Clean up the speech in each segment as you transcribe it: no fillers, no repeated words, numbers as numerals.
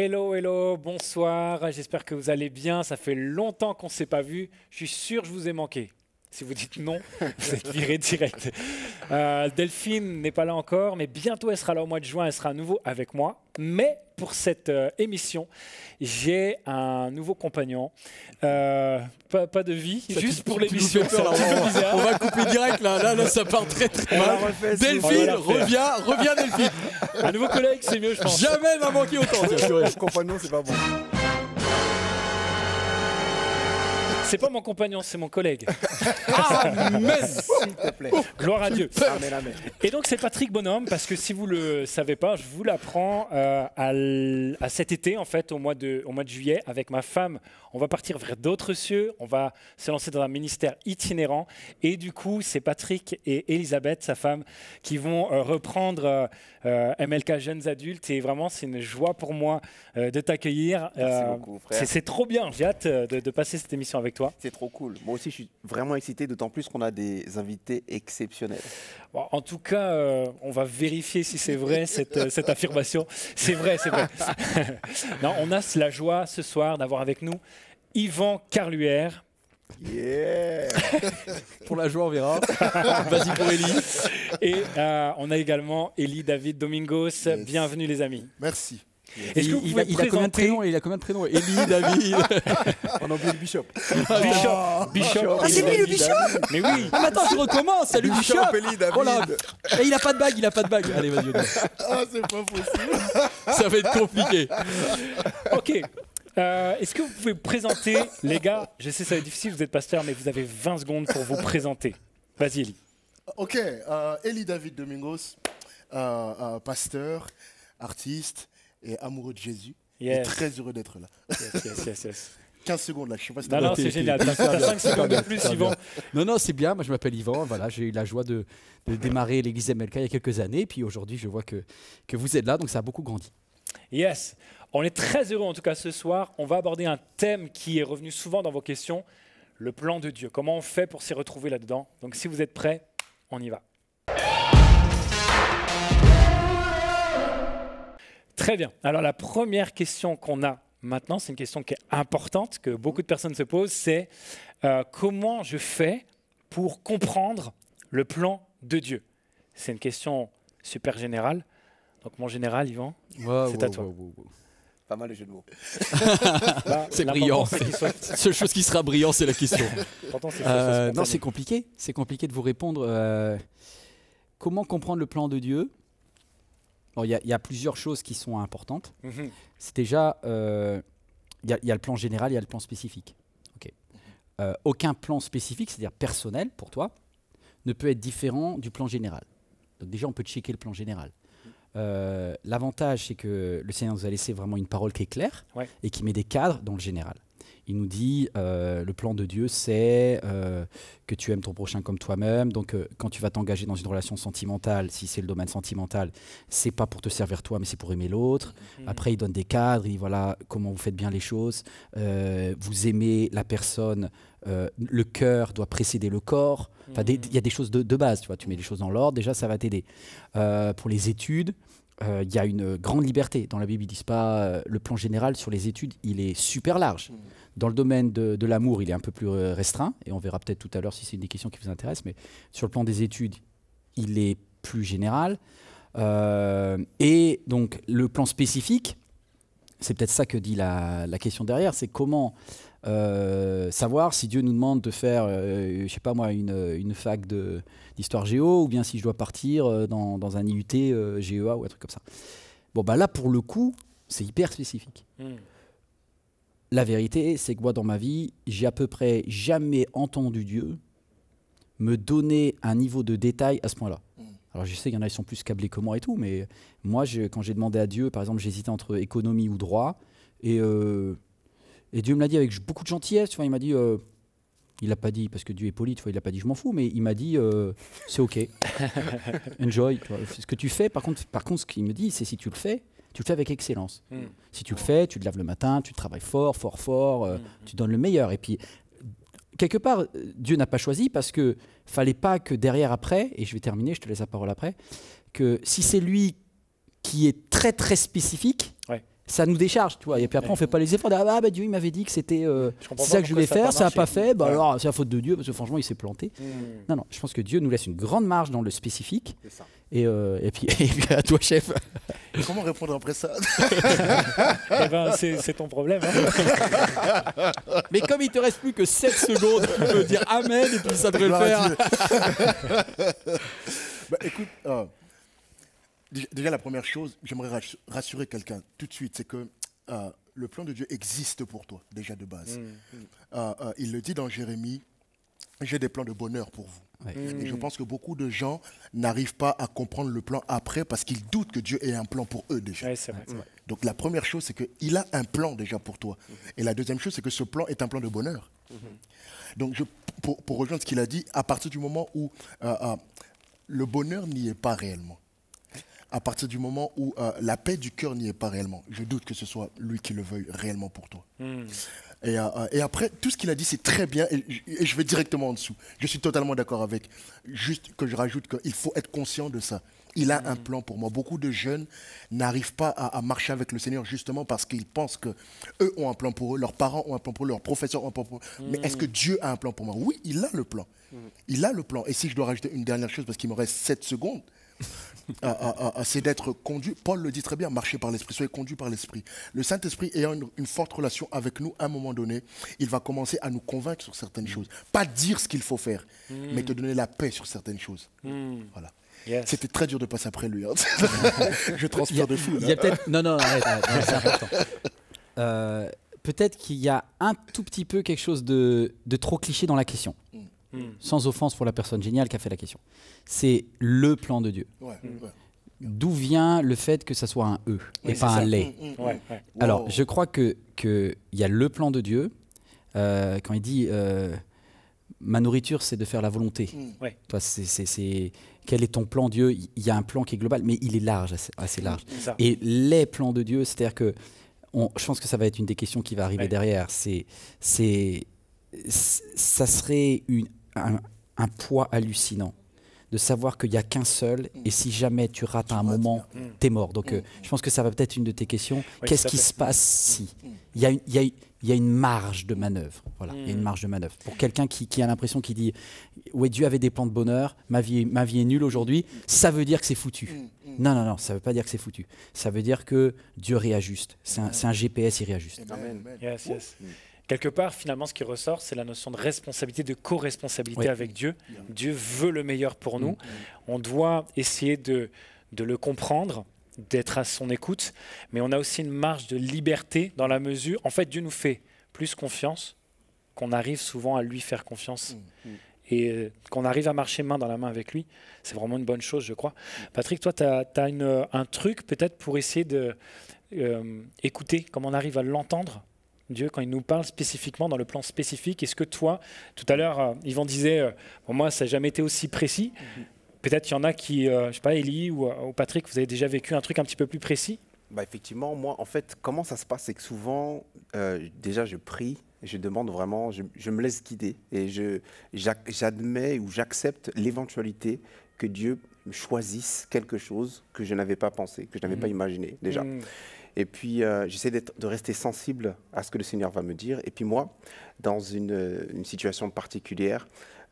Hello, hello, bonsoir, j'espère que vous allez bien, ça fait longtemps qu'on ne s'est pas vu, je suis sûr que je vous ai manqué. Si vous dites non, vous êtes viré direct. Delphine n'est pas là encore, mais bientôt elle sera là au mois de juin, elle sera à nouveau avec moi. Mais pour cette émission, j'ai un nouveau compagnon. Pas de vie, juste pour l'émission. On va couper direct là, ça part très mal. Delphine, reviens Delphine. Un nouveau collègue, c'est mieux, je pense. Jamais m'a manqué autant. Compagnon, c'est pas bon. C'est pas mon compagnon, c'est mon collègue. Amen. S'il te plaît. Gloire à Dieu. Amen, amen. Et donc c'est Patrick Bonhomme, parce que si vous le savez pas, je vous l'apprends à cet été, en fait, au mois de juillet, avec ma femme, on va partir vers d'autres cieux, on va se lancer dans un ministère itinérant, et du coup c'est Patrick et Elisabeth, sa femme, qui vont reprendre MLK Jeunes Adultes, et vraiment c'est une joie pour moi de t'accueillir. Merci beaucoup, frère. C'est trop bien, j'ai hâte de passer cette émission avec toi. C'est trop cool. Moi aussi, je suis vraiment excité, d'autant plus qu'on a des invités exceptionnels. Bon, en tout cas, on va vérifier si c'est vrai cette affirmation. C'est vrai, c'est vrai. Non, on a la joie ce soir d'avoir avec nous Yvan Carluère. Yeah. Pour la joie, on verra. Vas-y pour Eli. Et on a également Eli David Domingos. Yes. Bienvenue les amis. Merci. Est-ce que vous pouvez il a combien de prénoms? Il a combien de prénoms? Eli, David. On a oublié le Bishop. Bishop. Ah, c'est lui le Bishop? Mais oui. Ah, mais attends, je recommence. Salut Bishop. Eli, David. Oh là. Et il a pas de bague, Allez, vas-y. Ah, c'est pas possible. Ça va être compliqué. Ok. Est-ce que vous pouvez vous présenter, les gars? Je sais, ça va être difficile, vous êtes pasteur, mais vous avez 20 secondes pour vous présenter. Vas-y, Eli. Ok, Eli David Domingos, pasteur, artiste et amoureux de Jésus. Yes. Et très heureux d'être là. Yes. 15 secondes là, je sais pas si Non, c'est génial. T'as 5 secondes de plus, Yvan. Non, c'est bien. Moi, je m'appelle Yvan. Voilà, j'ai eu la joie de démarrer l'église MLK il y a quelques années. Puis aujourd'hui, je vois que vous êtes là, donc ça a beaucoup grandi. Yes. On est très heureux en tout cas ce soir. On va aborder un thème qui est revenu souvent dans vos questions, le plan de Dieu. Comment on fait pour s'y retrouver là-dedans? Donc si vous êtes prêts, on y va. Très bien. Alors la première question qu'on a maintenant, c'est une question qui est importante, que beaucoup de personnes se posent, c'est comment je fais pour comprendre le plan de Dieu? C'est une question super générale. Donc mon général, Yvan, c'est à toi. Pas mal de jeux de mots. C'est brillant. La seule chose qui sera brillant, c'est la question. Non, c'est compliqué. C'est compliqué de vous répondre. Comment comprendre le plan de Dieu? Il y a plusieurs choses qui sont importantes. C'est déjà, il y a le plan général, il y a le plan spécifique. Okay. Aucun plan spécifique, c'est-à-dire personnel pour toi, ne peut être différent du plan général. Donc déjà, on peut checker le plan général. L'avantage, c'est que le Seigneur nous a laissé vraiment une parole qui est claire et qui met des cadres dans le général. Il nous dit, le plan de Dieu, c'est que tu aimes ton prochain comme toi-même. Donc, quand tu vas t'engager dans une relation sentimentale, si c'est le domaine sentimental, c'est pas pour te servir toi, mais c'est pour aimer l'autre. Après, il donne des cadres, il dit voilà comment vous faites bien les choses. Vous aimez la personne, le cœur doit précéder le corps. Enfin, il y a des choses de base, tu vois. Tu mets les choses dans l'ordre, déjà, ça va t'aider. Pour les études, il y a une grande liberté. Dans la Bible, ils ne disent pas le plan général sur les études, il est super large. Dans le domaine de l'amour, il est un peu plus restreint, et on verra peut-être tout à l'heure si c'est une des questions qui vous intéresse, mais sur le plan des études, il est plus général. Et donc, le plan spécifique, c'est peut-être ça que dit la question derrière, c'est comment savoir si Dieu nous demande de faire, je sais pas moi, une fac d'histoire géo, ou bien si je dois partir dans un IUT GEA ou un truc comme ça. Bon, bah là, pour le coup, c'est hyper spécifique. La vérité, c'est que moi, dans ma vie, j'ai à peu près jamais entendu Dieu me donner un niveau de détail à ce point-là. Alors, je sais qu'il y en a qui sont plus câblés que moi et tout, mais moi, quand j'ai demandé à Dieu, par exemple, j'hésitais entre économie ou droit, et Dieu me l'a dit avec beaucoup de gentillesse, tu vois, il m'a dit, il n'a pas dit, parce que Dieu est poli, tu vois, il n'a pas dit je m'en fous, mais il m'a dit, c'est ok, enjoy, tu vois, ce que tu fais, par contre, ce qu'il me dit, c'est si tu le fais avec excellence. Si tu le fais, tu te laves le matin, tu travailles fort, tu donnes le meilleur. Et puis, quelque part, Dieu n'a pas choisi parce qu'il ne fallait pas que derrière, après, et je vais terminer, je te laisse la parole après, que si c'est lui qui est très, très spécifique, ça nous décharge, tu vois. Et puis après, on fait pas les efforts. Ah bah Dieu, il m'avait dit que c'était c'est ça que je voulais faire, ça n'a pas fait. Bah alors, c'est la faute de Dieu parce que franchement, il s'est planté. Non, non. Je pense que Dieu nous laisse une grande marge dans le spécifique. C'est ça. Et puis à toi, chef. Et comment répondre après ça? Eh ben, c'est ton problème. Hein. Mais comme il te reste plus que 7 secondes, tu peux dire Amen et puis ça devrait le faire. Bah, écoute, déjà la première chose, j'aimerais rassurer quelqu'un tout de suite, c'est que le plan de Dieu existe pour toi, déjà de base. Il le dit dans Jérémie, j'ai des plans de bonheur pour vous. Ouais. Et je pense que beaucoup de gens n'arrivent pas à comprendre le plan après parce qu'ils doutent que Dieu ait un plan pour eux déjà. Ouais, c'est vrai. Donc la première chose, c'est qu'il a un plan déjà pour toi. Et la deuxième chose, c'est que ce plan est un plan de bonheur. Donc pour rejoindre ce qu'il a dit, à partir du moment où le bonheur n'y est pas réellement, à partir du moment où la paix du cœur n'y est pas réellement, je doute que ce soit lui qui le veuille réellement pour toi. Et après, tout ce qu'il a dit, c'est très bien, et je vais directement en dessous. Je suis totalement d'accord avec. Juste que je rajoute qu'il faut être conscient de ça. Il a un plan pour moi. Beaucoup de jeunes n'arrivent pas à marcher avec le Seigneur justement parce qu'ils pensent qu'eux ont un plan pour eux, leurs parents ont un plan pour eux, leurs professeurs ont un plan pour eux. Mais est-ce que Dieu a un plan pour moi? Oui, il a le plan. Il a le plan. Et si je dois rajouter une dernière chose, parce qu'il me reste 7 secondes, c'est d'être conduit. Paul le dit très bien, marcher par l'Esprit, soyez conduit par l'Esprit. Le Saint-Esprit ayant une forte relation avec nous, à un moment donné, il va commencer à nous convaincre sur certaines choses. Pas dire ce qu'il faut faire, mais te donner la paix sur certaines choses. Voilà. Yes. C'était très dur de passer après lui. Hein. Je transpire de fou. Il y a peut-être... Non, arrête, c'est important. Peut-être qu'il y a un tout petit peu quelque chose de trop cliché dans la question. Sans offense pour la personne géniale qui a fait la question. C'est le plan de Dieu. D'où vient le fait que ça soit un E et pas un les. Alors, je crois qu'il y a le plan de Dieu. Quand il dit ma nourriture, c'est de faire la volonté. Toi, quel est ton plan, Dieu? Il y a un plan qui est global, mais il est large, assez large. Et les plans de Dieu, c'est-à-dire que je pense que ça va être une des questions qui va arriver derrière. Ça serait un poids hallucinant de savoir qu'il n'y a qu'un seul et si jamais tu rates un moment, t'es mort. Donc je pense que ça va peut-être une de tes questions. Qu'est-ce qui se passe si il y a une marge de manœuvre. Voilà, il y a une marge de manœuvre. Pour quelqu'un qui a l'impression qu'il dit ouais, Dieu avait des plans de bonheur, ma vie est nulle aujourd'hui, ça veut dire que c'est foutu. Non, ça ne veut pas dire que c'est foutu. Ça veut dire que Dieu réajuste. C'est un GPS, il réajuste. Amen. Yes. Quelque part, finalement, ce qui ressort, c'est la notion de responsabilité, de co-responsabilité avec Dieu. Dieu veut le meilleur pour nous. On doit essayer de le comprendre, d'être à son écoute, mais on a aussi une marge de liberté dans la mesure... En fait, Dieu nous fait plus confiance qu'on arrive souvent à lui faire confiance. Et qu'on arrive à marcher main dans la main avec lui, c'est vraiment une bonne chose, je crois. Patrick, toi, tu as un truc peut-être pour essayer d'écouter comment on arrive à l'entendre, Dieu, quand il nous parle spécifiquement dans le plan spécifique. Est-ce que toi, tout à l'heure, Yvan disait, moi, ça n'a jamais été aussi précis. Peut-être qu'il y en a qui, je ne sais pas, Élie ou Patrick, vous avez déjà vécu un truc un petit peu plus précis? Effectivement, moi, en fait, comment ça se passe, c'est que souvent, déjà, je prie, je demande vraiment, je me laisse guider et j'admets ou j'accepte l'éventualité que Dieu choisisse quelque chose que je n'avais pas pensé, que je n'avais pas imaginé déjà. Et puis, j'essaie de rester sensible à ce que le Seigneur va me dire. Et puis moi, dans une situation particulière,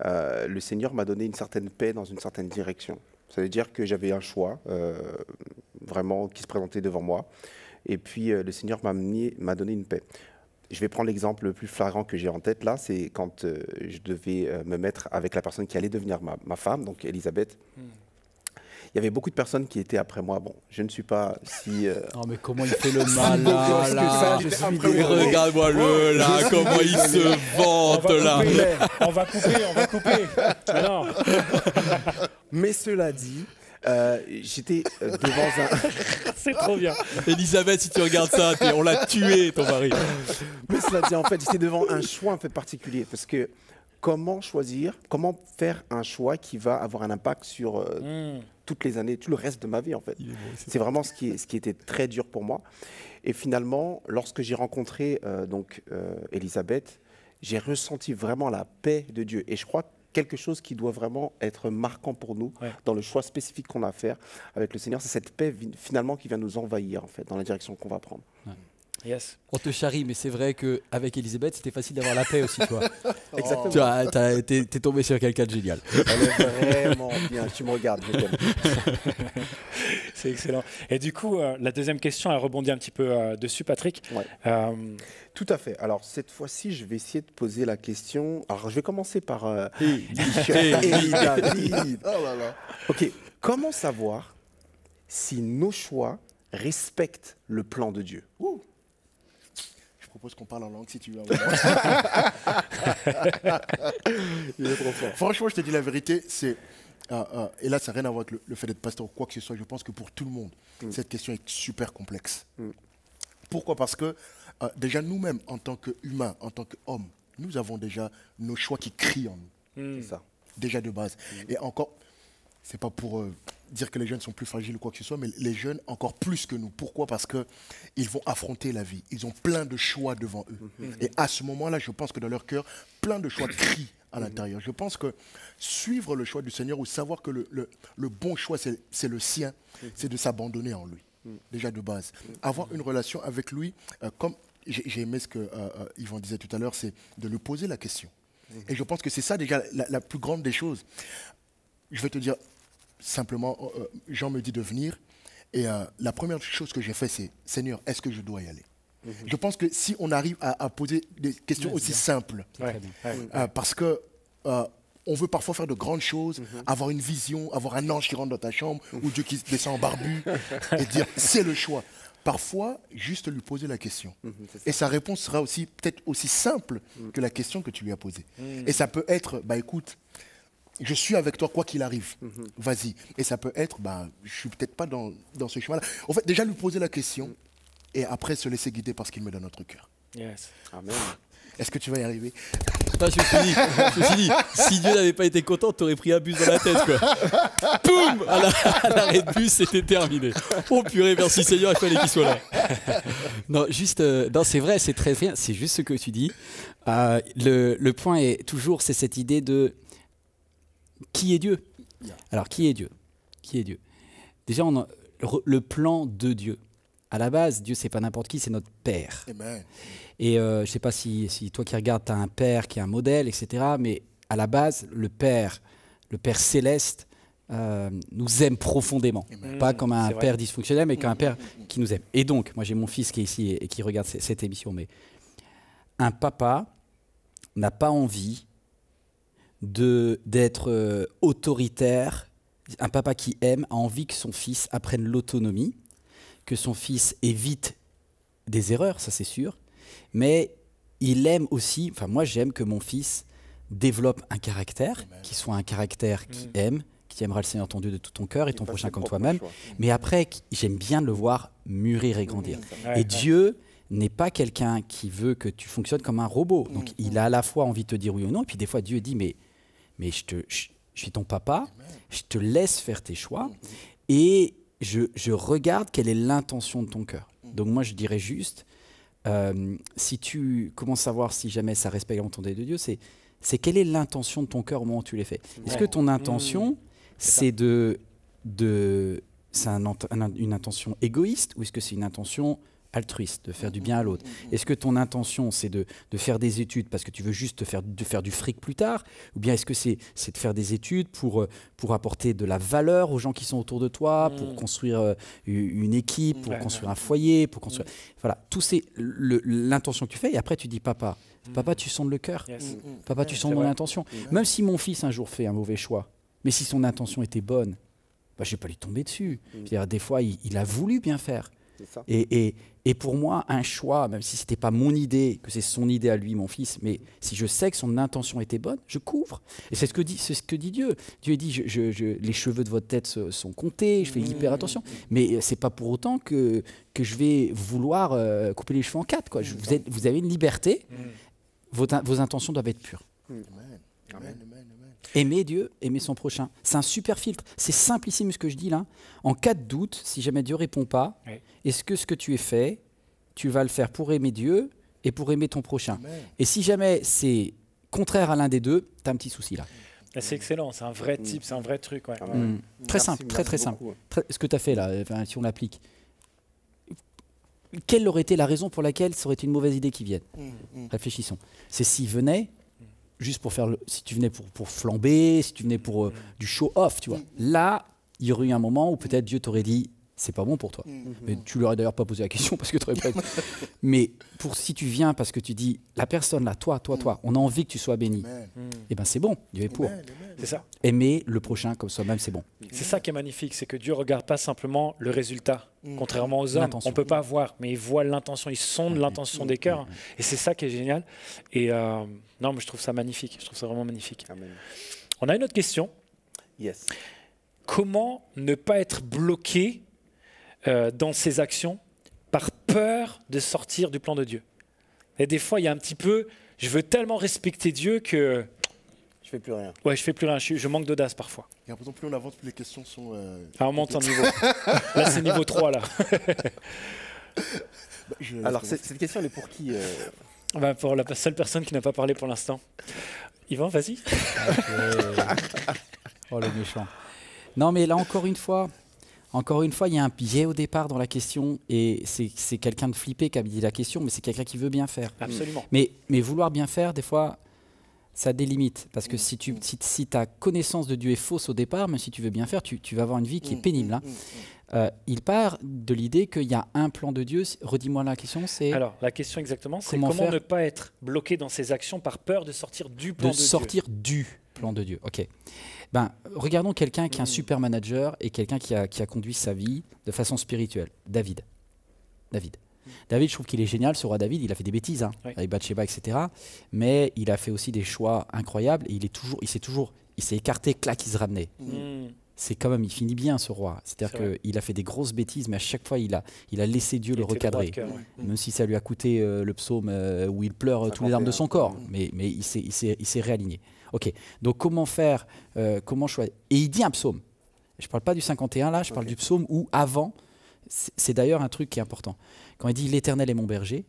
le Seigneur m'a donné une certaine paix dans une certaine direction. Ça veut dire que j'avais un choix vraiment qui se présentait devant moi. Et puis, le Seigneur m'a donné une paix. Je vais prendre l'exemple le plus flagrant que j'ai en tête là, c'est quand je devais me mettre avec la personne qui allait devenir ma femme, donc Elisabeth. Il y avait beaucoup de personnes qui étaient après moi. Bon, je ne suis pas si... Non, mais comment il fait le mal là, Regarde-moi là, comment il se vante là. On va couper. Mais non. Mais cela dit, j'étais devant un... C'est trop bien. Elisabeth, si tu regardes ça, on l'a tué, ton mari. Mais cela dit, en fait, j'étais devant un choix un peu particulier. Parce que comment faire un choix qui va avoir un impact sur toutes les années, tout le reste de ma vie, en fait. C'est vraiment ce qui était très dur pour moi. Et finalement, lorsque j'ai rencontré Elisabeth, j'ai ressenti vraiment la paix de Dieu. Et je crois quelque chose qui doit vraiment être marquant pour nous dans le choix spécifique qu'on a à faire avec le Seigneur. C'est cette paix finalement qui vient nous envahir en fait dans la direction qu'on va prendre. Yes. On te charrie, mais c'est vrai qu'avec Elisabeth, c'était facile d'avoir la paix aussi, toi. Exactement. T'es tombé sur quelqu'un de génial. Elle est vraiment bien. Tu me regardes, je t'aime. C'est excellent. Et du coup, la deuxième question, elle rebondit un petit peu dessus, Patrick. Tout à fait. Alors, cette fois-ci, je vais essayer de poser la question. Alors, je vais commencer par David. Oh là là. OK. Comment savoir si nos choix respectent le plan de Dieu? Je propose qu'on parle en langue si tu veux. Il est trop fort. Franchement, je te dis la vérité, c'est... et là, ça n'a rien à voir avec le fait d'être pasteur ou quoi que ce soit. Je pense que pour tout le monde, cette question est super complexe. Pourquoi? Parce que déjà nous-mêmes, en tant qu'humains, en tant qu'hommes, nous avons déjà nos choix qui crient en nous. C'est ça. Déjà de base. Et encore, c'est pas pour dire que les jeunes sont plus fragiles ou quoi que ce soit, mais les jeunes encore plus que nous. Pourquoi? Parce qu'ils vont affronter la vie. Ils ont plein de choix devant eux. Et à ce moment-là, je pense que dans leur cœur, plein de choix crient à l'intérieur. Je pense que suivre le choix du Seigneur ou savoir que le bon choix, c'est le sien, c'est de s'abandonner en lui, déjà de base. Avoir une relation avec lui, comme j'ai aimé ce que Yvan disait tout à l'heure, c'est de lui poser la question. Et je pense que c'est ça déjà la plus grande des choses. Je vais te dire simplement, Jean me dit de venir, et la première chose que j'ai fait, c'est « Seigneur, est-ce que je dois y aller ?» Je pense que si on arrive à poser des questions aussi simples, parce que on veut parfois faire de grandes choses, avoir une vision, avoir un ange qui rentre dans ta chambre, ou Dieu qui descend en barbu, et dire « c'est le choix ». Parfois, juste lui poser la question. Et sa réponse sera aussi peut-être aussi simple que la question que tu lui as posée. Et ça peut être, bah écoute, je suis avec toi quoi qu'il arrive, vas-y. Et ça peut être, bah, je suis peut-être pas dans ce chemin-là. En fait, déjà lui poser la question et après se laisser guider par ce qu'il met dans notre cœur. Yes. Amen. Est-ce que tu vas y arriver? Je me suis dit, si Dieu n'avait pas été content, t'aurais pris un bus dans la tête, quoi. Boum, à l'arrêt de bus, c'était terminé. Oh purée, merci Seigneur, il fallait qu'il soit là. Non, juste, non, c'est vrai, c'est très bien, c'est juste ce que tu dis. Le point est toujours, c'est cette idée de qui est Dieu. Alors, qui est Dieu? Qui est Dieu? Déjà, le plan de Dieu. À la base, Dieu, c'est pas n'importe qui, c'est notre Père. Amen. Et je ne sais pas si toi qui regardes, tu as un père qui est un modèle, etc. Mais à la base, le Père Céleste, nous aime profondément. Pas comme un père dysfonctionnel, mais comme un père qui nous aime. Et donc, moi j'ai mon fils qui est ici et qui regarde cette émission, mais un papa n'a pas envie d'être autoritaire. Un papa qui aime a envie que son fils apprenne l'autonomie, que son fils évite des erreurs, ça c'est sûr. Mais il aime aussi, enfin moi j'aime que mon fils développe un caractère, qui soit un caractère qui aime, qui aimera le Seigneur ton Dieu de tout ton cœur et ton prochain comme toi-même. Mais après, j'aime bien le voir mûrir et grandir. Et Dieu n'est pas quelqu'un qui veut que tu fonctionnes comme un robot. Donc il a à la fois envie de te dire oui ou non, et puis des fois Dieu dit mais je suis ton papa, je te laisse faire tes choix, et je regarde quelle est l'intention de ton cœur. Donc moi je dirais juste, si tu commences à voir si jamais ça respecte l'entendé de Dieu, c'est quelle est l'intention de ton cœur au moment où tu les fais. Est-ce que ton intention, c'est une intention égoïste, ou est-ce que c'est une intention altruiste, de faire du bien à l'autre? Est-ce que ton intention, c'est de faire des études parce que tu veux juste faire du fric plus tard, ou bien est-ce que c'est de faire des études pour apporter de la valeur aux gens qui sont autour de toi, pour construire une équipe, pour construire un foyer, pour construire... Voilà, tout c'est l'intention que tu fais, et après tu dis papa, tu sondes le cœur, papa, tu sondes mon intention. Même si mon fils un jour fait un mauvais choix, mais si son intention était bonne, bah, je ne vais pas lui tomber dessus. Des fois, il a voulu bien faire. Et pour moi, un choix, même si ce n'était pas mon idée, que c'est son idée à lui, mon fils, mais si je sais que son intention était bonne, je couvre. Et c'est ce que dit Dieu. Dieu dit, les cheveux de votre tête sont comptés, je fais hyper attention. Mais ce n'est pas pour autant que je vais vouloir couper les cheveux en quatre, quoi. Vous avez une liberté, vos intentions doivent être pures. Aimer Dieu, aimer son prochain. C'est un super filtre. C'est simplissime ce que je dis là. En cas de doute, si jamais Dieu ne répond pas, est-ce que ce que tu as fait, tu vas le faire pour aimer Dieu et pour aimer ton prochain? Et si jamais c'est contraire à l'un des deux, tu as un petit souci là. C'est excellent, c'est un vrai type, c'est un vrai truc. Ouais. Très simple, très simple. Ce que tu as fait là, si on l'applique. Quelle aurait été la raison pour laquelle ça aurait été une mauvaise idée qu'il vienne? Réfléchissons. C'est s'il venait juste pour faire, si tu venais pour flamber, si tu venais pour du show-off, tu vois. Là, il y aurait eu un moment où peut-être Dieu t'aurait dit, c'est pas bon pour toi. Mais tu leur aurais d'ailleurs pas posé la question parce que tu aurais pas. Mais si tu viens parce que tu dis, la personne là, toi, on a envie que tu sois béni. Et ben c'est bon, Dieu est pour. C'est ça. Aimer le prochain comme soi-même, c'est bon. C'est ça qui est magnifique, c'est que Dieu regarde pas simplement le résultat, contrairement aux hommes. On peut pas voir, mais il voit l'intention, il sonde l'intention des cœurs. Et c'est ça qui est génial. Et non, mais je trouve ça magnifique. Je trouve ça vraiment magnifique. Amen. On a une autre question. Yes. Comment ne pas être bloqué dans ses actions par peur de sortir du plan de Dieu? Et des fois, il y a un petit peu, je veux tellement respecter Dieu que je fais plus rien. Ouais, je fais plus rien. Je manque d'audace parfois. Et après, plus on avance, plus les questions sont. On monte en niveau. Là, c'est niveau 3 là. Alors, cette question, elle est pour qui pour la seule personne qui n'a pas parlé pour l'instant. Yvan, vas-y. Oh le méchant. Non, mais là encore une fois, il y a un biais au départ dans la question et c'est quelqu'un de flippé qui a dit la question, mais c'est quelqu'un qui veut bien faire. Absolument. Mais vouloir bien faire, des fois, ça a des limites. Parce que si ta connaissance de Dieu est fausse au départ, même si tu veux bien faire, tu vas avoir une vie qui est pénible. Il part de l'idée qu'il y a un plan de Dieu. Redis-moi la question. Alors, la question exactement, c'est comment ne pas être bloqué dans ses actions par peur de sortir du plan de Dieu. De sortir du plan de Dieu, ok. Regardons quelqu'un qui est un super manager et quelqu'un qui a conduit sa vie de façon spirituelle. David, je trouve qu'il est génial, ce roi David. Il a fait des bêtises, avec Bathsheba, etc. Mais il a fait aussi des choix incroyables et il s'est écarté, clac, il se ramenait. C'est quand même, il finit bien ce roi. C'est-à-dire qu'il a fait des grosses bêtises, mais à chaque fois, il a laissé Dieu le recadrer. Même si ça lui a coûté le psaume où il pleure tous les larmes de son corps. Mais il s'est réaligné. Ok, donc comment faire, comment choisir? Et il dit un psaume. Je ne parle pas du 51 là, je parle du psaume où avant, c'est d'ailleurs un truc qui est important. Quand il dit « L'Éternel est mon berger »,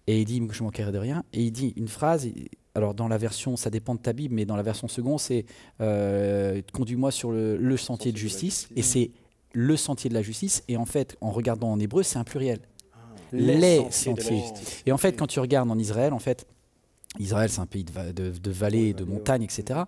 et il dit « Je ne manquerai de rien », et il dit une phrase, alors dans la version, ça dépend de ta Bible, mais dans la version seconde, c'est « Conduis-moi sur le sentier de justice », et c'est le sentier de la justice, et en fait, en regardant en hébreu, c'est un pluriel. Les sentiers. Et en fait, quand tu regardes en Israël, Israël, c'est un pays de vallées, de montagnes, etc.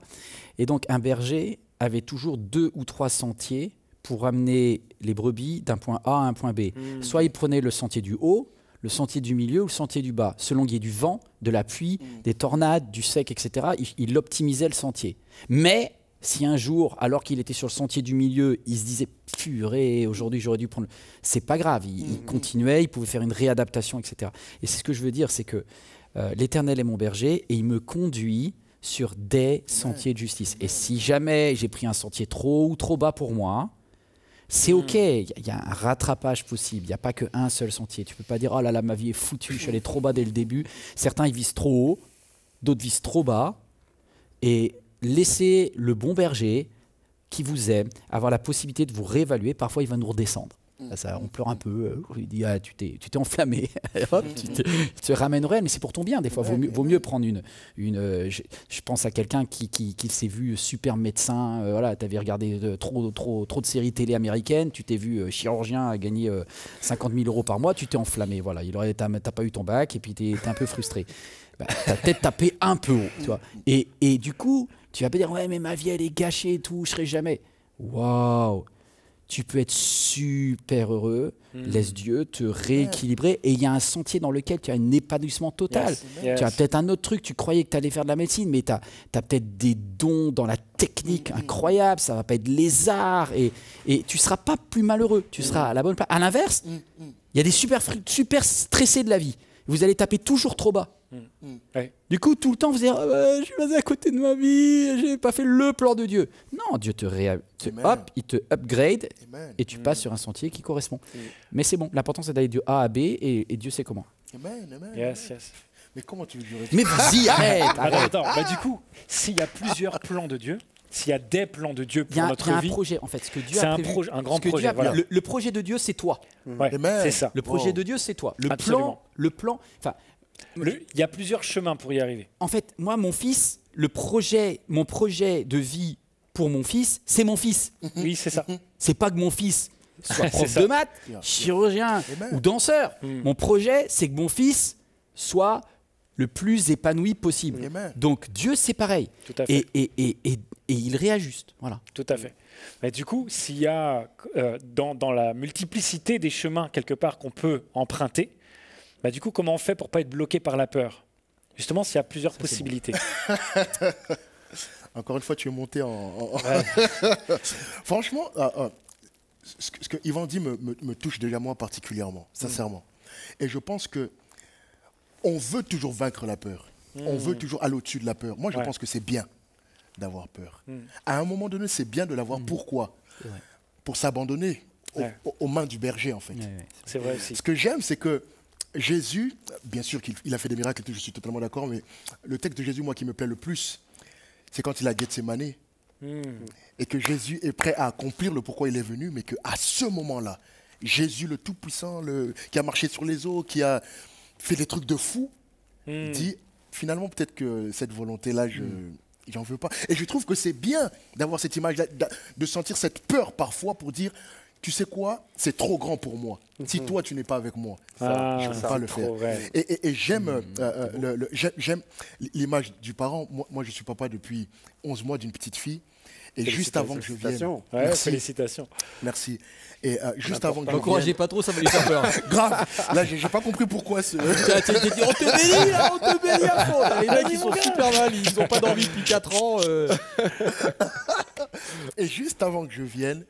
Et donc, un berger avait toujours 2 ou 3 sentiers pour amener les brebis d'un point A à un point B. Soit il prenait le sentier du haut, le sentier du milieu ou le sentier du bas. Selon qu'il y ait du vent, de la pluie, des tornades, du sec, etc., il optimisait le sentier. Mais si un jour, alors qu'il était sur le sentier du milieu, il se disait « Purée, aujourd'hui j'aurais dû prendre… » C'est pas grave, il continuait, il pouvait faire une réadaptation, etc. Et c'est ce que je veux dire, c'est que l'Éternel est mon berger et il me conduit sur des sentiers de justice. Et si jamais j'ai pris un sentier trop haut ou trop bas pour moi, c'est OK, il y a un rattrapage possible, il n'y a pas qu'un seul sentier. Tu ne peux pas dire « Oh là là, ma vie est foutue, je suis allé trop bas dès le début ». Certains, ils visent trop haut, d'autres visent trop bas. Et laissez le bon berger qui vous aime avoir la possibilité de vous réévaluer. Parfois, il va nous redescendre. Ça, on pleure un peu, il dit tu t'es enflammé, hop, tu te ramènes au réel, mais c'est pour ton bien. Des fois, vaut mieux prendre je pense à quelqu'un qui s'est vu super médecin, voilà, tu avais regardé trop de séries télé américaines, tu t'es vu chirurgien à gagner 50 000 € par mois, tu t'es enflammé, voilà, t'as pas eu ton bac et puis t'es un peu frustré. T'as peut-être tapé un peu haut, tu vois. Et du coup, tu vas pas dire ouais mais ma vie elle est gâchée et tout, je serai jamais. Waouh! Tu peux être super heureux, laisse Dieu te rééquilibrer et il y a un sentier dans lequel tu as un épanouissement total. Tu as peut-être un autre truc, tu croyais que tu allais faire de la médecine, mais tu as peut-être des dons dans la technique incroyables, ça va pas être les arts et tu seras pas plus malheureux, tu seras à la bonne place. À l'inverse, il y a des super stressés de la vie. Vous allez taper toujours trop bas. Du coup, tout le temps, vous allez dire je suis passé à côté de ma vie, j'ai pas fait le plan de Dieu. Non, Dieu il te upgrade et tu passes sur un sentier qui correspond. Mais c'est bon, l'important c'est d'aller de A à B et Dieu sait comment. Yes. Mais comment tu veux durer? Mais vas-y, arrête. Attends. Du coup, s'il y a plusieurs plans de Dieu, s'il y a des plans de Dieu pour notre vie, il y a un projet en fait. Ce que Dieu a prévu, un grand projet. Voilà. Le projet de Dieu, c'est toi. C'est ça. Le projet de Dieu, c'est toi. Le plan. Enfin, il y a plusieurs chemins pour y arriver. En fait, moi, mon fils, mon projet de vie pour mon fils, c'est mon fils. Oui, c'est ça. C'est pas que mon fils soit prof de maths, chirurgien ou danseur. Mon projet, c'est que mon fils soit le plus épanoui possible. Donc Dieu, c'est pareil. Tout à fait. Et il réajuste. Voilà. Tout à fait. Mais du coup, s'il y a dans la multiplicité des chemins quelque part qu'on peut emprunter, bah, du coup, comment on fait pour pas être bloqué par la peur? Justement, s'il y a plusieurs possibilités. Encore une fois, tu es monté Franchement, ce que Yvan dit me touche déjà moi particulièrement, sincèrement. Et je pense que on veut toujours vaincre la peur. On veut toujours aller au-dessus de la peur. Moi, je pense que c'est bien d'avoir peur. À un moment donné, c'est bien de l'avoir. Pourquoi? Pour s'abandonner aux mains du berger, en fait. C'est vrai aussi. Ce que j'aime, c'est que Jésus, bien sûr qu'il a fait des miracles, je suis totalement d'accord, mais le texte de Jésus, moi, qui me plaît le plus, c'est quand il a Gethsémane et que Jésus est prêt à accomplir le pourquoi il est venu, mais qu'à ce moment-là, Jésus, le Tout-Puissant, qui a marché sur les eaux, qui a fait des trucs de fou, dit, finalement, peut-être que cette volonté-là, j'en veux pas. Et je trouve que c'est bien d'avoir cette image, de sentir cette peur parfois pour dire, tu sais quoi, c'est trop grand pour moi. Si toi, tu n'es pas avec moi, je ne peux pas le faire. Et j'aime l'image du parent. Moi, je suis papa depuis 11 mois d'une petite fille. Et juste avant que je vienne... Félicitations. Merci. Et juste avant que je n'encouragez pas trop, ça va lui faire peur. Grave. Là, j'ai pas compris pourquoi ce... On te bénit, là, on te bénit à fond. Les mecs, ils sont super mal, ils n'ont pas dormi depuis 4 ans. Et juste avant que je vienne,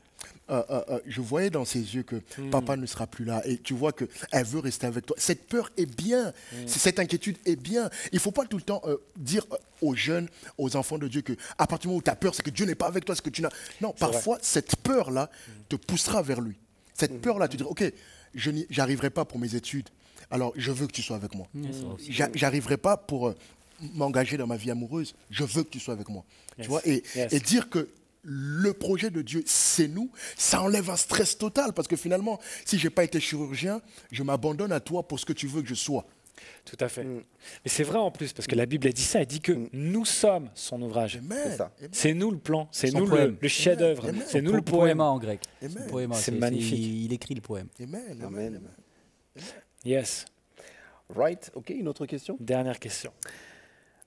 je voyais dans ses yeux que papa ne sera plus là. Et tu vois qu'elle veut rester avec toi. Cette peur est bien. Cette inquiétude est bien. Il ne faut pas tout le temps dire aux jeunes, aux enfants de Dieu qu'à partir du moment où tu as peur, c'est que Dieu n'est pas avec toi. Ce que tu n'as... Non, parfois, cette peur-là te poussera vers lui. Cette peur-là, tu diras, OK, je n'arriverai pas pour mes études. Alors, je veux que tu sois avec moi. J'arriverai pas pour m'engager dans ma vie amoureuse. Je veux que tu sois avec moi. Tu vois, et dire que le projet de Dieu, c'est nous, ça enlève un stress total parce que finalement, si je n'ai pas été chirurgien, je m'abandonne à toi pour ce que tu veux que je sois. Tout à fait. Mais c'est vrai en plus, parce que la Bible a dit ça, elle dit que nous sommes son ouvrage. C'est nous le plan, c'est nous le chef-d'œuvre, c'est nous le poème. En grec. C'est magnifique. Il écrit le poème. Amen. Yes. Right, ok, une autre question? Dernière question.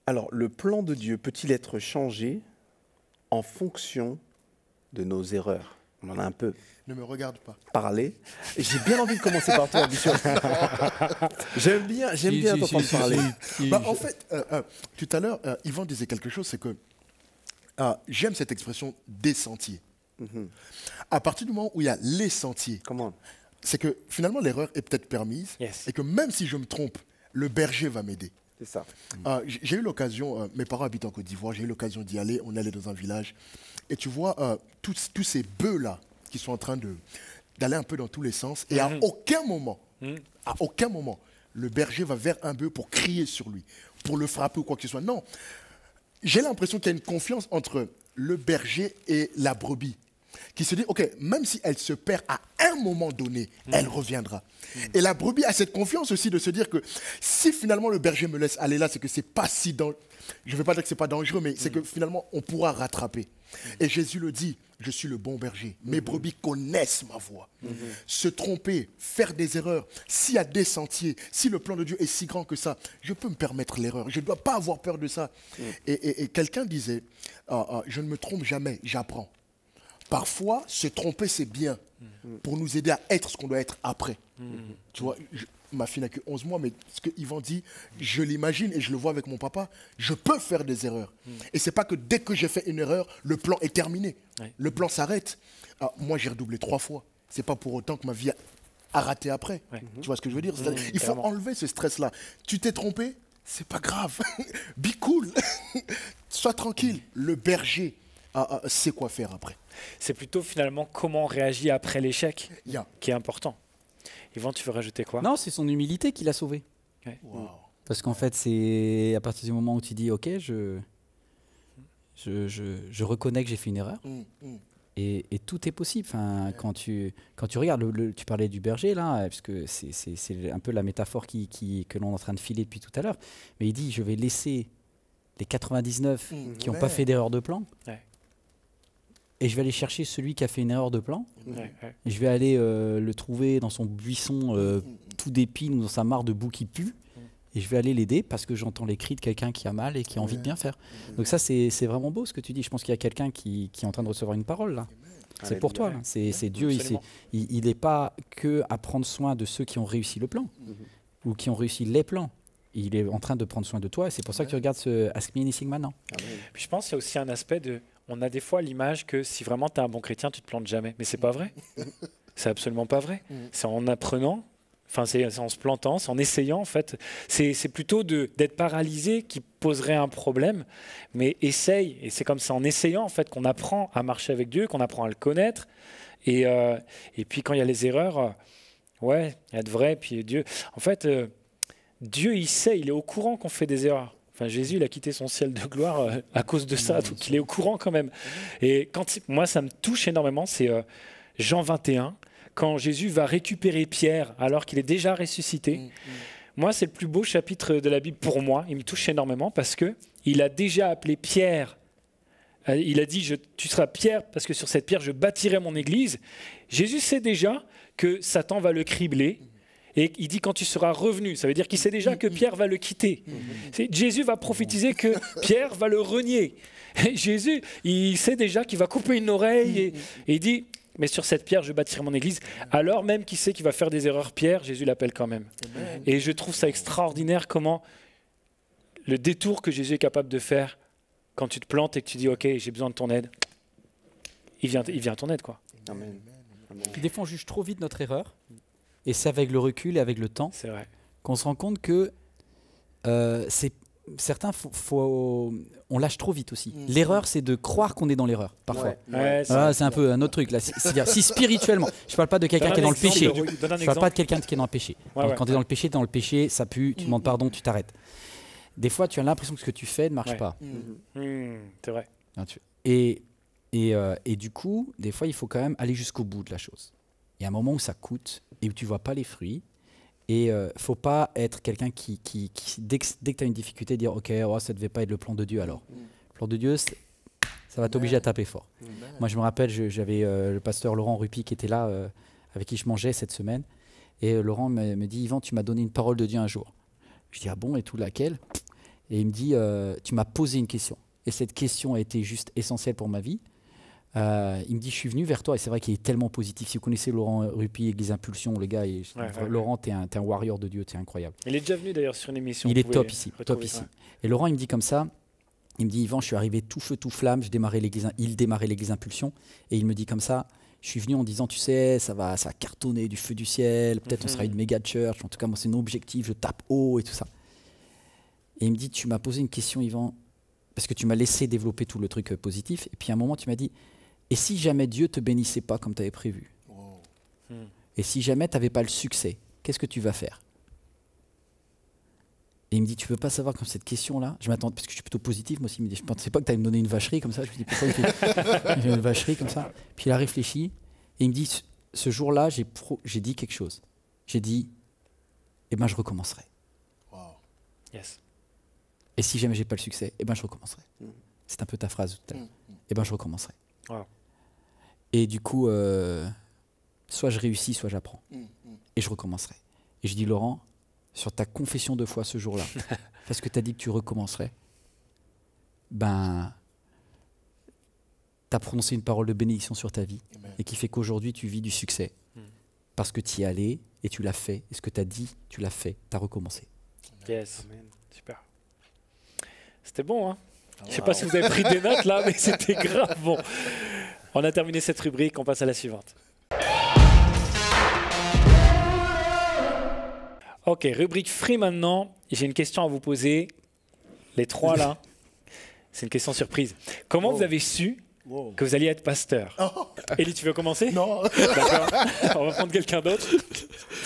Alors, le plan de Dieu peut-il être changé en fonction de nos erreurs? On en a un peu Ne me regarde pas. parlé. J'ai bien envie de commencer par toi, Bishop. J'aime bien t'entendre parler. En fait, tout à l'heure, Yvan disait quelque chose, c'est que j'aime cette expression « des sentiers ». À partir du moment où il y a les sentiers, c'est que finalement l'erreur est peut-être permise et que même si je me trompe, le berger va m'aider. C'est ça. J'ai eu l'occasion, mes parents habitent en Côte d'Ivoire, j'ai eu l'occasion d'y aller, on allait dans un village, et tu vois tous ces bœufs-là qui sont en train d'aller un peu dans tous les sens, et à aucun moment, le berger va vers un bœuf pour crier sur lui, pour le frapper ou quoi que ce soit. Non, j'ai l'impression qu'il y a une confiance entre le berger et la brebis, qui se dit, OK, même si elle se perd à un moment donné, elle reviendra. Et la brebis a cette confiance aussi de se dire que si finalement le berger me laisse aller là, c'est que c'est pas si dangereux. Je ne vais pas dire que c'est pas dangereux, mais c'est que finalement on pourra rattraper. Et Jésus le dit, je suis le bon berger. Mes brebis connaissent ma voix. Se tromper, faire des erreurs, s'il y a des sentiers, si le plan de Dieu est si grand que ça, je peux me permettre l'erreur. Je ne dois pas avoir peur de ça. Et quelqu'un disait, je ne me trompe jamais, j'apprends. Parfois, se tromper, c'est bien pour nous aider à être ce qu'on doit être après. Tu vois, ma fille n'a que 11 mois, mais ce que Yvan dit, je l'imagine et je le vois avec mon papa, je peux faire des erreurs. Et ce n'est pas que dès que j'ai fait une erreur, le plan est terminé. Le plan s'arrête. Moi, j'ai redoublé 3 fois. Ce n'est pas pour autant que ma vie a raté après. Tu vois ce que je veux dire? Il faut enlever ce stress-là. Tu t'es trompé, c'est pas grave. Be cool. Sois tranquille. Le berger sait quoi faire après. C'est plutôt finalement comment on réagit après l'échec qui est important. Yvan, tu veux rajouter quoi? Non, c'est son humilité qui l'a sauvé. Wow. Parce qu'en fait, c'est à partir du moment où tu dis, OK, je reconnais que j'ai fait une erreur. Et tout est possible. Enfin, quand tu regardes, tu parlais du berger, là, parce que c'est un peu la métaphore que l'on est en train de filer depuis tout à l'heure. Mais il dit, je vais laisser les 99 qui n'ont pas fait d'erreur de plan. Ouais. Et je vais aller chercher celui qui a fait une erreur de plan. Ouais. Et je vais aller le trouver dans son buisson tout d'épines ou dans sa mare de boue qui pue. Et je vais aller l'aider parce que j'entends les cris de quelqu'un qui a mal et qui a envie de bien faire. Donc ça, c'est vraiment beau ce que tu dis. Je pense qu'il y a quelqu'un qui est en train de recevoir une parole là. C'est pour toi. C'est Dieu. Il n'est pas que à prendre soin de ceux qui ont réussi le plan ou qui ont réussi les plans. Il est en train de prendre soin de toi et c'est pour ça que tu regardes ce Ask Me Anything maintenant. Puis je pense qu'il y a aussi un aspect de... On a des fois l'image que si vraiment tu es un bon chrétien, tu te plantes jamais. Mais c'est pas vrai. C'est absolument pas vrai. C'est en apprenant, enfin c'est en se plantant, c'est en essayant en fait. C'est plutôt d'être paralysé qui poserait un problème. Mais essaye. Et c'est comme ça en essayant en fait qu'on apprend à marcher avec Dieu, qu'on apprend à le connaître. Et puis quand il y a les erreurs, ouais, il y a de vrai. Puis Dieu, en fait, Dieu il sait, il est au courant qu'on fait des erreurs. Enfin, Jésus, il a quitté son ciel de gloire à cause de ça, donc il est au courant quand même. Et moi, ça me touche énormément, c'est Jean 21, quand Jésus va récupérer Pierre alors qu'il est déjà ressuscité. Moi, c'est le plus beau chapitre de la Bible pour moi. Il me touche énormément parce qu'il a déjà appelé Pierre. Il a dit, tu seras Pierre parce que sur cette pierre, je bâtirai mon église. Jésus sait déjà que Satan va le cribler. Et il dit quand tu seras revenu, ça veut dire qu'il sait déjà que Pierre va le quitter. Jésus va prophétiser que Pierre va le renier. Et Jésus, il sait déjà qu'il va couper une oreille et il dit, mais sur cette pierre, je bâtirai mon église. Alors même qu'il sait qu'il va faire des erreurs, Pierre, Jésus l'appelle quand même. Et je trouve ça extraordinaire comment le détour que Jésus est capable de faire quand tu te plantes et que tu dis, ok, j'ai besoin de ton aide, il vient à ton aide, quoi. Amen. Puis des fois, on juge trop vite notre erreur. Et c'est avec le recul et avec le temps qu'on se rend compte que certains, on lâche trop vite aussi. L'erreur, c'est de croire qu'on est dans l'erreur, parfois. C'est un peu un autre truc. Là. Si spirituellement, je ne parle pas de quelqu'un qui est dans le péché. Je ne parle pas de quelqu'un qui est dans le péché. Quand tu es dans le péché, ça pue, tu demandes pardon, tu t'arrêtes. Des fois, tu as l'impression que ce que tu fais ne marche pas. C'est vrai. Et du coup, des fois, il faut quand même aller jusqu'au bout de la chose. Il y a un moment où ça coûte et où tu ne vois pas les fruits. Et il ne faut pas être quelqu'un qui dès que tu as une difficulté, dire « Ok, ça ne devait pas être le plan de Dieu alors. » Le plan de Dieu, ça va t'obliger à taper fort. Moi, je me rappelle, j'avais le pasteur Laurent Rupi qui était là, avec qui je mangeais cette semaine. Et Laurent me dit « Yvan, tu m'as donné une parole de Dieu un jour. » Je dis « Ah bon, et tout, laquelle ?» Et il me dit « Tu m'as posé une question. » Et cette question a été juste essentielle pour ma vie. Il me dit, je suis venu vers toi, et c'est vrai qu'il est tellement positif. Si vous connaissez Laurent Rupi, Église Impulsion, le gars, Laurent, t'es un warrior de Dieu, t'es incroyable. Il est déjà venu d'ailleurs sur une émission. Il est top ici. Et Laurent, il me dit comme ça, il me dit, Yvan, je suis arrivé tout feu, tout flamme, il démarrait l'Église Impulsion, et il me dit comme ça, je suis venu en disant, tu sais, ça va cartonner du feu du ciel, peut-être on sera une méga church, en tout cas, moi, c'est mon objectif, je tape haut et tout ça. Et il me dit, tu m'as posé une question, Yvan, parce que tu m'as laissé développer tout le truc positif, et puis à un moment, tu m'as dit, et si jamais Dieu ne te bénissait pas comme tu avais prévu? Et si jamais tu n'avais pas le succès, qu'est-ce que tu vas faire? Et il me dit, tu ne peux pas savoir comme cette question-là, je m'attends, parce que je suis plutôt positif, moi aussi, il me dit, je ne pensais pas que tu allais me donner une vacherie comme ça. Je me dis, pourquoi il fait une vacherie comme ça? Puis il a réfléchi, et il me dit, ce jour-là, j'ai dit quelque chose. J'ai dit, eh ben je recommencerai. Yes. Et si jamais j'ai pas le succès, eh ben je recommencerai. C'est un peu ta phrase tout à l'heure. Eh ben je recommencerai. Wow. Et du coup, soit je réussis, soit j'apprends. Et je recommencerai. Et je dis, Laurent, sur ta confession de foi ce jour-là, parce que tu as dit que tu recommencerais, ben, tu as prononcé une parole de bénédiction sur ta vie. Amen. Et qui fait qu'aujourd'hui, tu vis du succès. Parce que tu y es allé et tu l'as fait. Et ce que tu as dit, tu l'as fait. Tu as recommencé. Yes. Amen. Super. C'était bon, hein? Je ne sais pas si vous avez pris des notes là, mais c'était grave bon. On a terminé cette rubrique, on passe à la suivante. Ok, rubrique free maintenant. J'ai une question à vous poser. Les trois là, c'est une question surprise. Comment vous avez su que vous alliez être pasteur? Élie, tu veux commencer? Non. D'accord, on va prendre quelqu'un d'autre.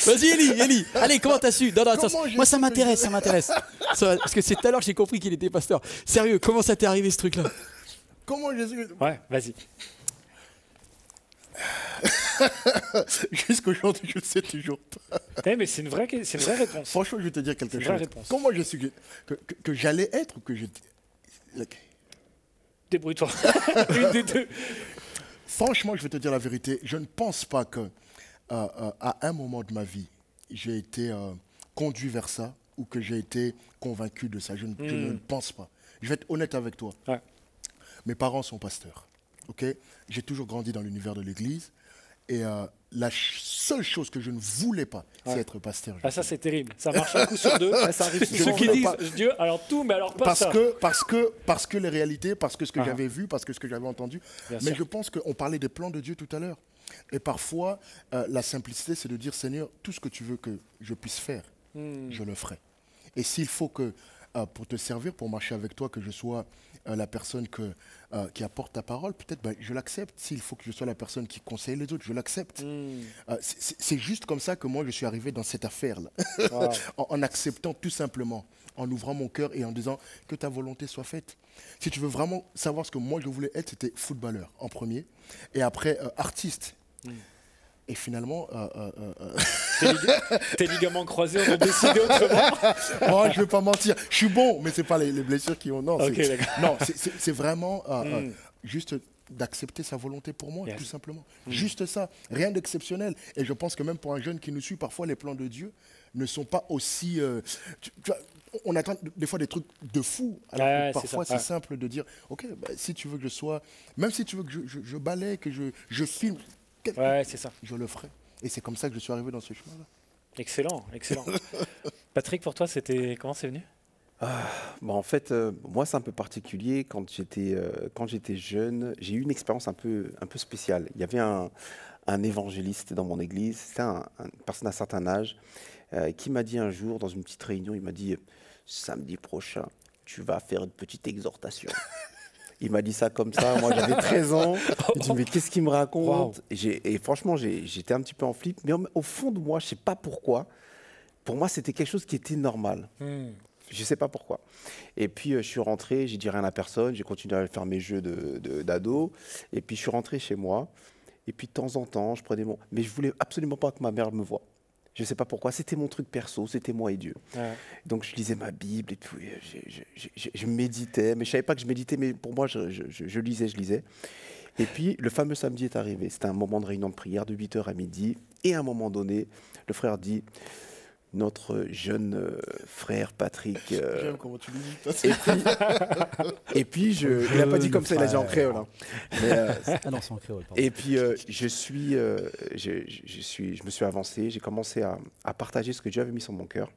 Vas-y Élie. Allez, comment t'as su? Non, moi ça m'intéresse. Parce que c'est tout à l'heure que j'ai compris qu'il était pasteur. Sérieux, comment ça t'est arrivé ce truc-là? Comment je sais? Ouais, vas-y. Jusqu'aujourd'hui, je ne sais toujours pas. Mais c'est une vraie réponse. Franchement, je vais te dire quelque chose. Réponse. Comment je suis que j'allais être ou que j'étais? Débrouille-toi. Une des deux. Franchement, je vais te dire la vérité. Je ne pense pas que à un moment de ma vie, j'ai été conduit vers ça ou que j'ai été convaincu de ça. Je ne pense pas. Je vais être honnête avec toi. Ouais. Mes parents sont pasteurs. Okay? J'ai toujours grandi dans l'univers de l'église. Et la seule chose que je ne voulais pas, c'est être pasteur. Ah, ça, c'est terrible. Ça marche un coup sur deux. Ça arrive ceux qui disent Dieu, alors tout, mais alors pas ça. Parce que les réalités, parce que ce que j'avais vu, parce que ce que j'avais entendu. Mais je pense qu'on parlait des plans de Dieu tout à l'heure. Et parfois, la simplicité, c'est de dire, Seigneur, tout ce que tu veux que je puisse faire, je le ferai. Et s'il faut que, pour te servir, pour marcher avec toi, que je sois la personne qui apporte ta parole, peut-être je l'accepte. S'il faut que je sois la personne qui conseille les autres, je l'accepte. C'est juste comme ça que moi, je suis arrivé dans cette affaire-là. Wow. en acceptant tout simplement, en ouvrant mon cœur et en disant que ta volonté soit faite. Si tu veux vraiment savoir ce que moi, je voulais être, c'était footballeur en premier. Et après, artiste. Et finalement... Tes ligaments croisés ont décidé autrement. Moi, je ne vais pas mentir. Je suis bon, mais ce n'est pas les blessures qui ont... Non, okay, c'est vraiment juste d'accepter sa volonté pour moi, tout simplement. Juste ça. Rien d'exceptionnel. Et je pense que même pour un jeune qui nous suit, parfois les plans de Dieu ne sont pas aussi... tu vois, on attend des fois des trucs de fou. Alors que parfois, c'est simple de dire, OK, si tu veux que je sois... Même si tu veux que je balaye, que je filme... c'est ça. Je le ferai. Et c'est comme ça que je suis arrivé dans ce chemin-là. Excellent, excellent. Patrick, pour toi, comment c'est venu ? En fait, moi, c'est un peu particulier. Quand j'étais jeune, j'ai eu une expérience un peu spéciale. Il y avait un évangéliste dans mon église, c'était une personne d'un certain âge, qui m'a dit un jour, dans une petite réunion, il m'a dit « Samedi prochain, tu vas faire une petite exhortation ». Il m'a dit ça comme ça, moi j'avais 13 ans, il dit mais qu'est-ce qu'il me raconte ? Et franchement j'étais un petit peu en flip, mais au fond de moi, je ne sais pas pourquoi, pour moi c'était quelque chose qui était normal. Je ne sais pas pourquoi. Et puis je suis rentré, j'ai dit rien à personne, j'ai continué à faire mes jeux d'ado, et puis je suis rentré chez moi, et puis de temps en temps je prenais mais je ne voulais absolument pas que ma mère me voie. Je ne sais pas pourquoi, c'était mon truc perso, c'était moi et Dieu. Ouais. Donc je lisais ma Bible et puis je méditais, mais je ne savais pas que je méditais, mais pour moi je lisais. Et puis le fameux samedi est arrivé, c'était un moment de réunion de prière de 8h à midi, et à un moment donné, le frère dit, notre jeune frère Patrick... J'aime comment tu le dis. Et puis il n'a pas dit comme ça, il a dit en créole. Hein. Ah non, c'est en créole. Pardon. Et puis je me suis avancé, j'ai commencé à partager ce que Dieu avait mis sur mon cœur.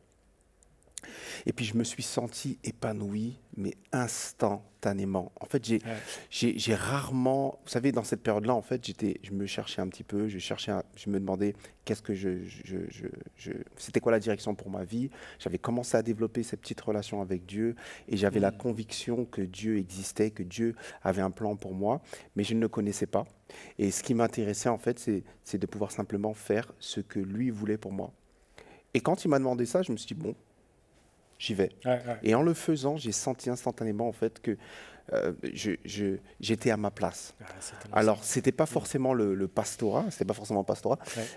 Et puis je me suis senti épanoui, mais instantanément. En fait, j'ai rarement... Vous savez, dans cette période-là, en fait, je me cherchais un petit peu, je me demandais qu'est-ce que c'était quoi la direction pour ma vie. J'avais commencé à développer cette petite relation avec Dieu et j'avais la conviction que Dieu existait, que Dieu avait un plan pour moi, mais je ne le connaissais pas. Et ce qui m'intéressait, en fait, c'est de pouvoir simplement faire ce que lui voulait pour moi. Et quand il m'a demandé ça, je me suis dit, bon, j'y vais. Et en le faisant, j'ai senti instantanément en fait que j'étais à ma place. Alors, c'était pas forcément le pastorat,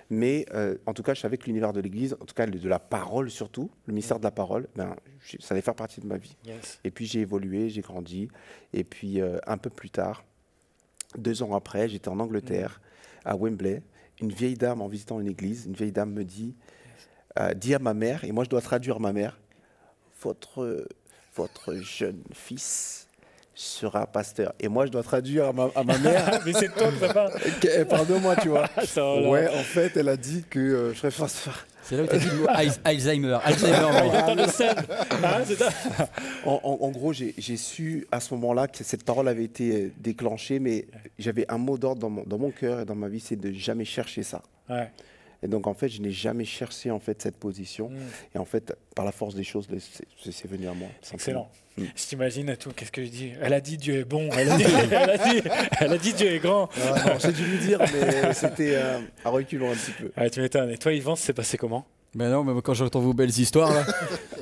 mais en tout cas, je savais que l'univers de l'Église, en tout cas de la parole surtout, le ministère de la parole, ça allait faire partie de ma vie. Et puis j'ai évolué, j'ai grandi, et puis un peu plus tard, 2 ans après, j'étais en Angleterre, à Wembley. Une vieille dame, en visitant une église, une vieille dame me dit à ma mère, et moi je dois traduire à ma mère, votre jeune fils sera pasteur. Et moi, je dois traduire à ma mère. Mais c'est toi qui parle. Elle parle de moi, tu vois. Ouais, en fait, elle a dit que je serais pasteur. C'est là où tu as dit le mot Alzheimer. En gros, j'ai su à ce moment-là que cette parole avait été déclenchée, mais j'avais un mot d'ordre dans mon cœur et dans ma vie, c'est de jamais chercher ça. Ouais. Et donc, en fait, je n'ai jamais cherché en fait, cette position. Et en fait, par la force des choses, c'est venu à moi. Excellent. Je t'imagine, tout, qu'est-ce que je dis ? Elle a dit Dieu est bon. Elle a dit Dieu est grand. Non, j'ai dû lui dire, mais c'était à reculons un petit peu. Ah, tu m'étonnes. Et toi, Yvan, c'est passé comment ? Ben non, mais quand j'entends vos belles histoires, là,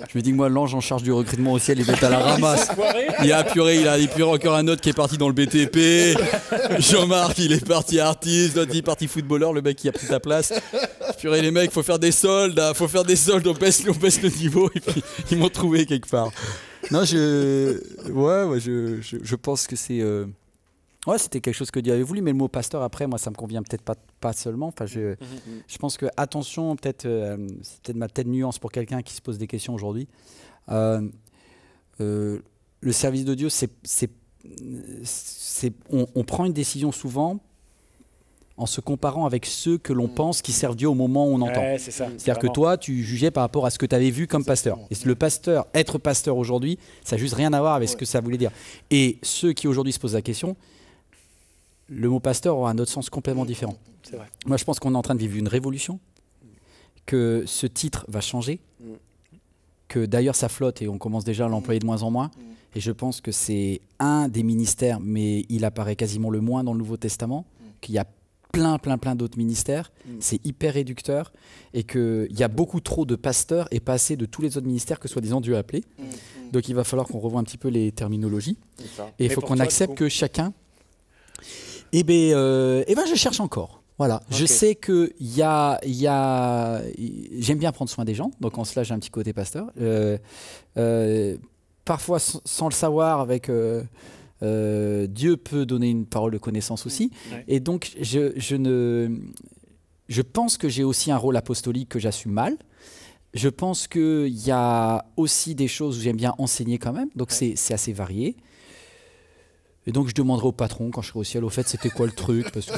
je me dis que moi, l'ange en charge du recrutement au ciel, il est à la ramasse. Il a apuré encore un autre qui est parti dans le BTP. Jean-Marc, il est parti artiste, l'autre, il est parti footballeur, le mec qui a pris ta place. Purée, les mecs, faut faire des soldes, on baisse le niveau, et puis ils m'ont trouvé quelque part. Non, je pense que c'est... Ouais, c'était quelque chose que Dieu avait voulu, mais le mot pasteur, après, moi, ça me convient peut-être pas seulement. Enfin, je pense que, attention, c'est peut-être ma nuance pour quelqu'un qui se pose des questions aujourd'hui. Le service de Dieu, on prend une décision souvent en se comparant avec ceux que l'on pense qui servent Dieu au moment où on entend. Ouais, c'est ça. C'est-à-dire que toi, tu jugeais par rapport à ce que tu avais vu comme pasteur. Et le pasteur, être pasteur aujourd'hui, ça n'a juste rien à voir avec ce que ça voulait dire. Et ceux qui aujourd'hui se posent la question, le mot pasteur aura un autre sens complètement différent. C'est vrai. Moi, je pense qu'on est en train de vivre une révolution, que ce titre va changer, que d'ailleurs ça flotte et on commence déjà à l'employer de moins en moins. Et je pense que c'est un des ministères, mais il apparaît quasiment le moins dans le Nouveau Testament, qu'il y a plein d'autres ministères, c'est hyper réducteur et qu'il y a beaucoup trop de pasteurs et pas assez de tous les autres ministères que soi-disant Dieu a appelés. Donc il va falloir qu'on revoie un petit peu les terminologies. Et il faut qu'on accepte que chacun... je cherche encore. Voilà. Okay. Je sais que j'aime bien prendre soin des gens, donc en cela j'ai un petit côté pasteur. Parfois sans le savoir, avec Dieu peut donner une parole de connaissance aussi. Ouais. Et donc je pense que j'ai aussi un rôle apostolique que j'assume mal. Je pense qu'il y a aussi des choses où j'aime bien enseigner quand même, donc c'est assez varié. Et donc je demanderai au patron quand je serai au ciel, au fait c'était quoi le truc, parce que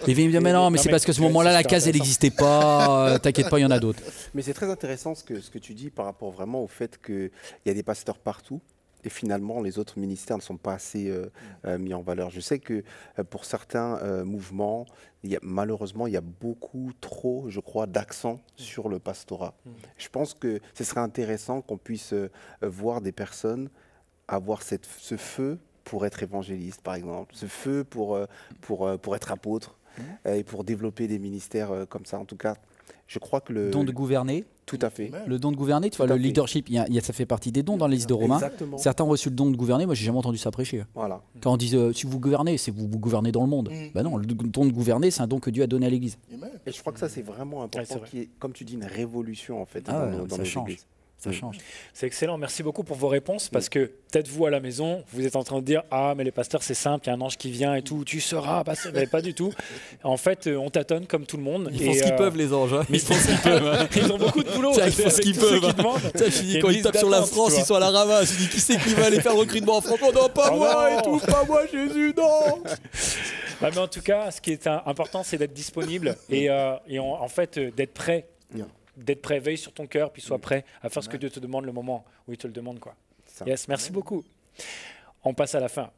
il vient me dire mais non, mais c'est parce que à ce moment-là la case elle n'existait pas, t'inquiète pas, il y en a d'autres. Mais c'est très intéressant ce que tu dis par rapport vraiment au fait qu'il y a des pasteurs partout et finalement les autres ministères ne sont pas assez mis en valeur. Je sais que pour certains mouvements, malheureusement il y a beaucoup trop, je crois, d'accent sur le pastorat. Je pense que ce serait intéressant qu'on puisse voir des personnes avoir ce feu pour être évangéliste, par exemple, ce feu pour être apôtre et pour développer des ministères comme ça. En tout cas, je crois que le don de gouverner. Tout à fait. Le don de gouverner, tu vois, le leadership, ça fait partie des dons dans les listes de Romains. Exactement. Certains ont reçu le don de gouverner, moi j'ai jamais entendu ça prêcher. Voilà. Quand on dit si vous gouvernez, c'est vous gouvernez dans le monde. Ben non, le don de gouverner, c'est un don que Dieu a donné à l'Église. Et je crois que ça c'est vraiment important, qui est, comme tu dis, une révolution en fait dans nos églises. Ça change. C'est excellent, merci beaucoup pour vos réponses, parce que peut-être vous à la maison, vous êtes en train de dire « Ah, mais les pasteurs c'est simple, il y a un ange qui vient et tout, tu seras pasteur », mais pas du tout. En fait, on tâtonne comme tout le monde. Ils font ce qu'ils peuvent les anges, hein. Ils font ce qu'ils peuvent. Ils ont beaucoup de boulot. Ils font ce qu'ils peuvent. Quand ils tapent sur la France, ils sont à la ramasse, ils disent « Qui c'est qui va aller faire le recrutement en France ?» « Non, pas moi et tout, pas moi Jésus, non !» Mais en tout cas, ce qui est important, c'est d'être disponible et en fait d'être prêt. D'être prêt, veille sur ton cœur, puis sois prêt à faire ce que Dieu te demande le moment où il te le demande, quoi. Yes, merci beaucoup. On passe à la fin.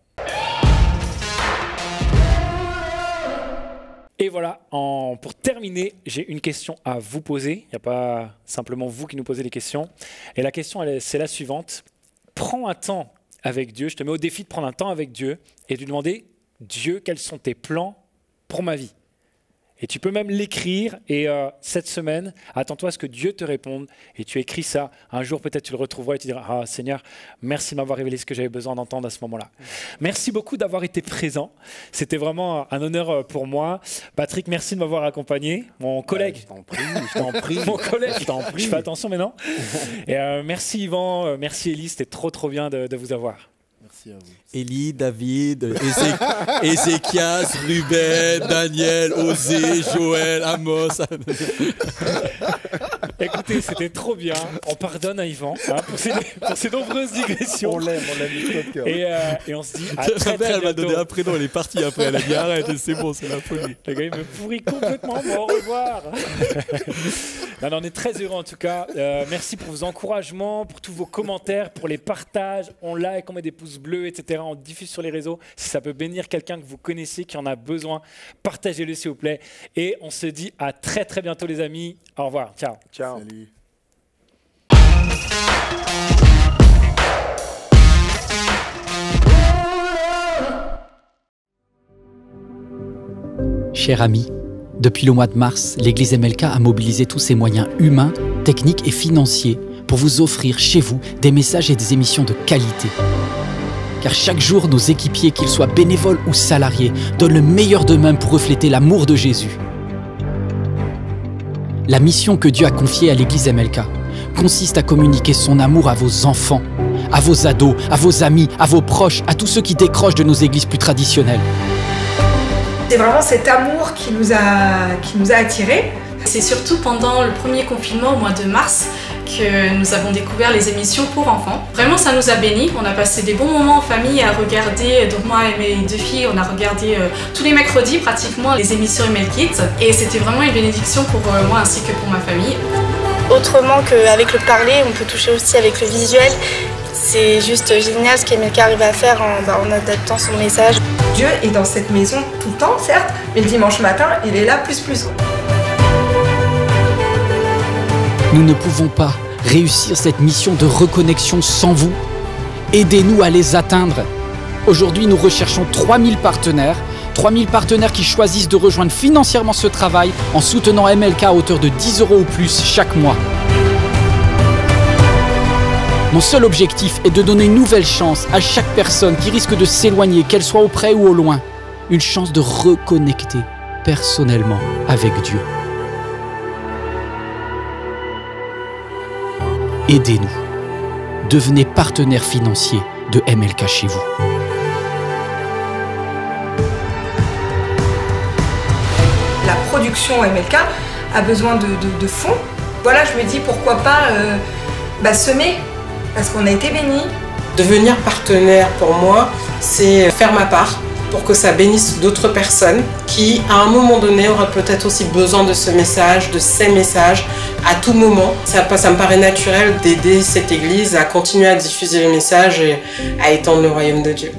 Et voilà, pour terminer, j'ai une question à vous poser. Il n'y a pas simplement vous qui nous posez les questions. Et la question, c'est la suivante. Prends un temps avec Dieu. Je te mets au défi de prendre un temps avec Dieu et de lui demander, Dieu, quels sont tes plans pour ma vie ? Et tu peux même l'écrire et cette semaine, attends-toi à ce que Dieu te réponde et tu écris ça. Un jour, peut-être tu le retrouveras et tu diras « Ah Seigneur, merci de m'avoir révélé ce que j'avais besoin d'entendre à ce moment-là. » Merci beaucoup d'avoir été présent. C'était vraiment un honneur pour moi. Patrick, merci de m'avoir accompagné. Mon collègue. Je t'en prie. Mon collègue. Je fais attention maintenant. Et merci Yvan, merci Élie, c'était trop bien de vous avoir. Merci à vous. Élie, David, Ézéchias, Ruben, Daniel, Osée, Joël, Amos. Écoutez, c'était trop bien. On pardonne à Yvan pour ses nombreuses digressions. On l'aime de cœur. Et on se dit à très bientôt. Elle m'a donné un prénom, elle est partie après. Elle a dit arrête, c'est bon, c'est la folie. Le gars, il me pourrit complètement. Bon, au revoir. Non, on est très heureux en tout cas. Merci pour vos encouragements, pour tous vos commentaires, pour les partages. On like, on met des pouces bleus, etc. On diffuse sur les réseaux. Si ça peut bénir quelqu'un que vous connaissez, qui en a besoin, partagez-le s'il vous plaît. Et on se dit à très bientôt les amis. Au revoir. Ciao. Ciao. Salut. Chers amis, depuis le mois de mars, l'Église MLK a mobilisé tous ses moyens humains, techniques et financiers pour vous offrir chez vous des messages et des émissions de qualité. Car chaque jour, nos équipiers, qu'ils soient bénévoles ou salariés, donnent le meilleur d'eux-mêmes pour refléter l'amour de Jésus. La mission que Dieu a confiée à l'Église MLK consiste à communiquer son amour à vos enfants, à vos ados, à vos amis, à vos proches, à tous ceux qui décrochent de nos églises plus traditionnelles. C'est vraiment cet amour qui nous a attirés. C'est surtout pendant le premier confinement au mois de mars que nous avons découvert les émissions pour enfants. Vraiment, ça nous a bénis. On a passé des bons moments en famille à regarder. Donc moi et mes 2 filles, on a regardé tous les mercredis pratiquement les émissions ML Kids. Et c'était vraiment une bénédiction pour moi ainsi que pour ma famille. Autrement qu'avec le parler, on peut toucher aussi avec le visuel. C'est juste génial ce qu'MLK arrive à faire en adaptant son message. Dieu est dans cette maison tout le temps, certes, mais le dimanche matin, il est là plus. Nous ne pouvons pas réussir cette mission de reconnexion sans vous. Aidez-nous à les atteindre. Aujourd'hui, nous recherchons 3000 partenaires. 3000 partenaires qui choisissent de rejoindre financièrement ce travail en soutenant MLK à hauteur de 10 € ou plus chaque mois. Mon seul objectif est de donner une nouvelle chance à chaque personne qui risque de s'éloigner, qu'elle soit auprès ou au loin. Une chance de reconnecter personnellement avec Dieu. Aidez-nous. Devenez partenaire financier de MLK chez vous. La production MLK a besoin de fonds. Voilà, je me dis pourquoi pas semer, parce qu'on a été bénis. Devenir partenaire pour moi, c'est faire ma part pour que ça bénisse d'autres personnes qui, à un moment donné, auraient peut-être aussi besoin de ce message, de ces messages, à tout moment. Ça me paraît naturel d'aider cette église à continuer à diffuser les messages et à étendre le royaume de Dieu.